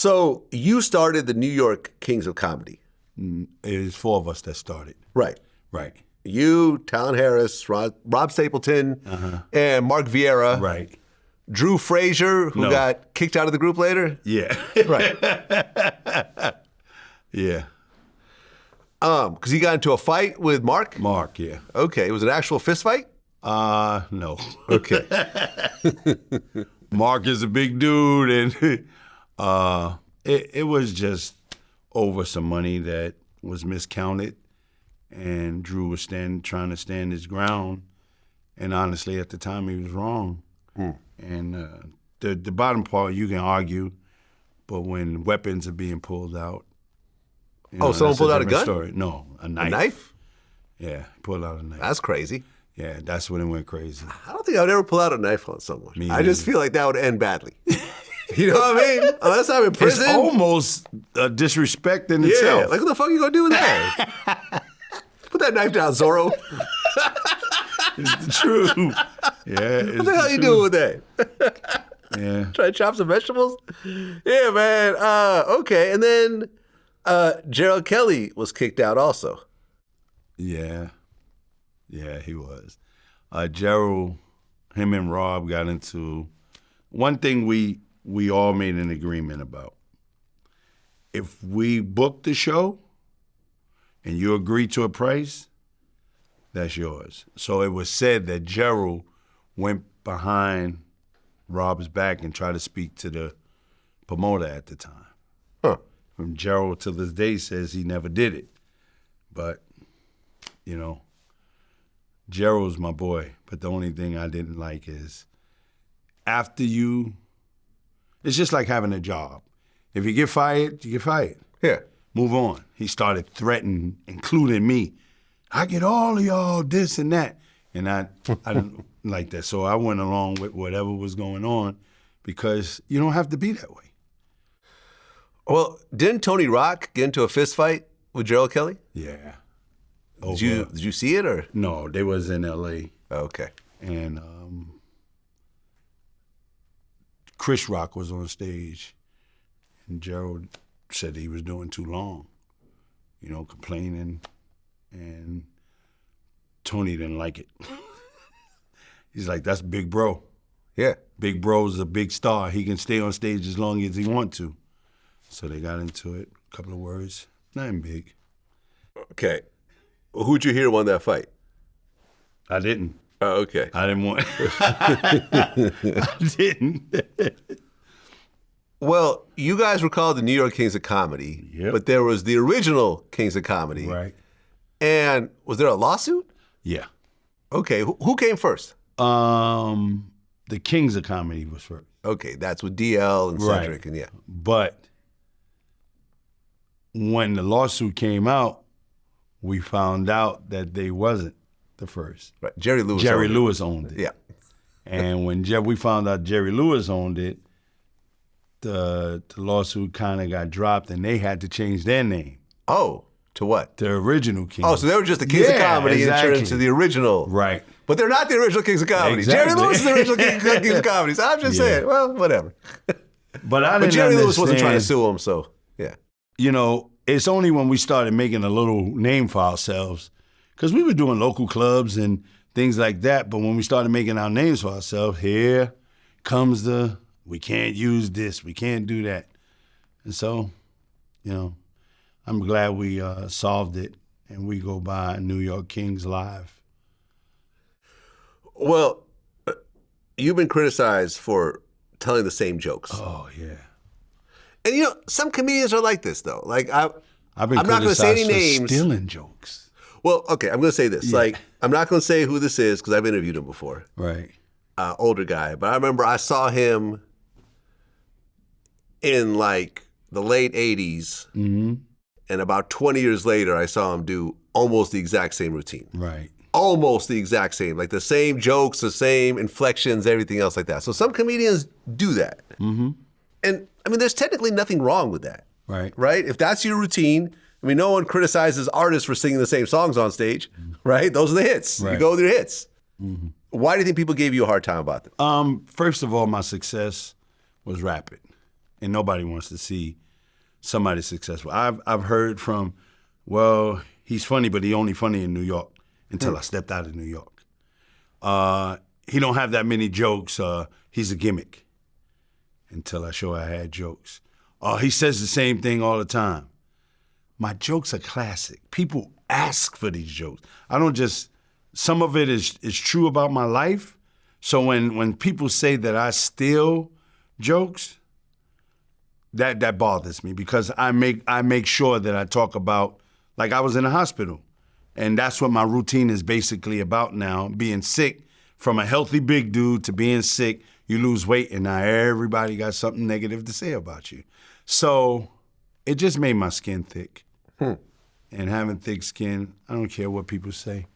So you started the New York Kings of Comedy. It was 4 of us that started. Right. Right. You, Talon Harris, Rob Stapleton, and Mark Viera. Right. Drew Frazier, who got kicked out of the group later. Yeah. Right. Yeah. Because he got into a fight with Mark? Mark, yeah. Okay. It was an actual fist fight? No. Okay. Mark is a big dude, and it was just over some money that was miscounted, and Drew was trying to stand his ground, and honestly, at the time, he was wrong. And the bottom part, you can argue, but when weapons are being pulled out. Someone pulled out a gun? Story. No, a knife. A knife? Yeah, pulled out a knife. That's crazy. Yeah, that's when it went crazy. I don't think I would ever pull out a knife on someone. I just either. feel like that would end badly. You know what I mean? Unless I'm in prison. It's almost a disrespect in itself. Like what the fuck are you gonna do with that? Put that knife down, Zorro. It's the truth. Yeah. What the hell are you doing with that? Yeah. Try to chop some vegetables? Yeah, man. Okay. And then Gerard Kelly was kicked out also. Yeah. Yeah, he was. Gerald, him and Rob got into one thing we all made an agreement about. If we booked the show and you agree to a price, that's yours. So it was said that Gerald went behind Rob's back and tried to speak to the promoter at the time. Huh. And Gerald to this day says he never did it. But, Gerald's my boy. But the only thing I didn't like is it's just like having a job. If you get fired, you get fired. Yeah. Move on. He started threatening, including me. I get all of y'all this and that. And I didn't like that. So I went along with whatever was going on because you don't have to be that way. Well, didn't Tony Rock get into a fist fight with Gerald Kelly? Yeah. Did you see it or? No, they was in L.A. Okay. And Chris Rock was on stage, and Gerald said he was doing too long, complaining, and Tony didn't like it. He's like, that's Big Bro. Yeah. Big Bro's a big star. He can stay on stage as long as he want to. So they got into it, a couple of words, nothing big. Okay. Well, who'd you hear won that fight? I didn't. Oh, okay. I didn't want. I didn't. Well, you guys were called the New York Kings of Comedy, but there was the original Kings of Comedy. Right. And was there a lawsuit? Yeah. Okay. Who came first? The Kings of Comedy was first. Okay, that's with DL and Cedric and But when the lawsuit came out, we found out that they wasn't the first. Right. Jerry Lewis owned it. Yeah. And when we found out Jerry Lewis owned it, the lawsuit kind of got dropped and they had to change their name. Oh, to what? The original Kings. Oh, so they were just the Kings of Comedy and turned into the original. Right. But they're not the original Kings of Comedy. Exactly. Jerry Lewis is the original Kings of Comedy. So I'm just saying, well, whatever. But Jerry Lewis wasn't trying to sue him, so yeah. It's only when we started making a little name for ourselves, because we were doing local clubs and things like that, but when we started making our names for ourselves, here comes we can't use this, we can't do that. And so, I'm glad we solved it and we go by New York Kings Live. Well, you've been criticized for telling the same jokes. Oh, yeah. And some comedians are like this though. Like I've been I'm not going to say any names. Stealing jokes. Well, okay, I'm going to say this. Yeah. Like I'm not going to say who this is because I've interviewed him before. Right. Older guy, but I remember I saw him in like the late '80s, and about 20 years later, I saw him do almost the exact same routine. Right. Almost the exact same, like the same jokes, the same inflections, everything else like that. So some comedians do that. Mm-hmm. And I mean, there's technically nothing wrong with that. Right. Right? If that's your routine, I mean, no one criticizes artists for singing the same songs on stage, right? Those are the hits. Right. You go with your hits. Mm-hmm. Why do you think people gave you a hard time about them? First of all, my success was rapid. and nobody wants to see somebody successful. I've heard from, well, he's funny, but he only funny in New York until I stepped out of New York. He don't have that many jokes. He's a gimmick until I show I had jokes. He says the same thing all the time. My jokes are classic. People ask for these jokes. I don't just, some of it is true about my life. So when people say that I steal jokes, that bothers me because I make sure that I talk about, like I was in a hospital. And that's what my routine is basically about now, being sick. From a healthy big dude to being sick, you lose weight, and now everybody got something negative to say about you. So it just made my skin thick. And having thick skin, I don't care what people say.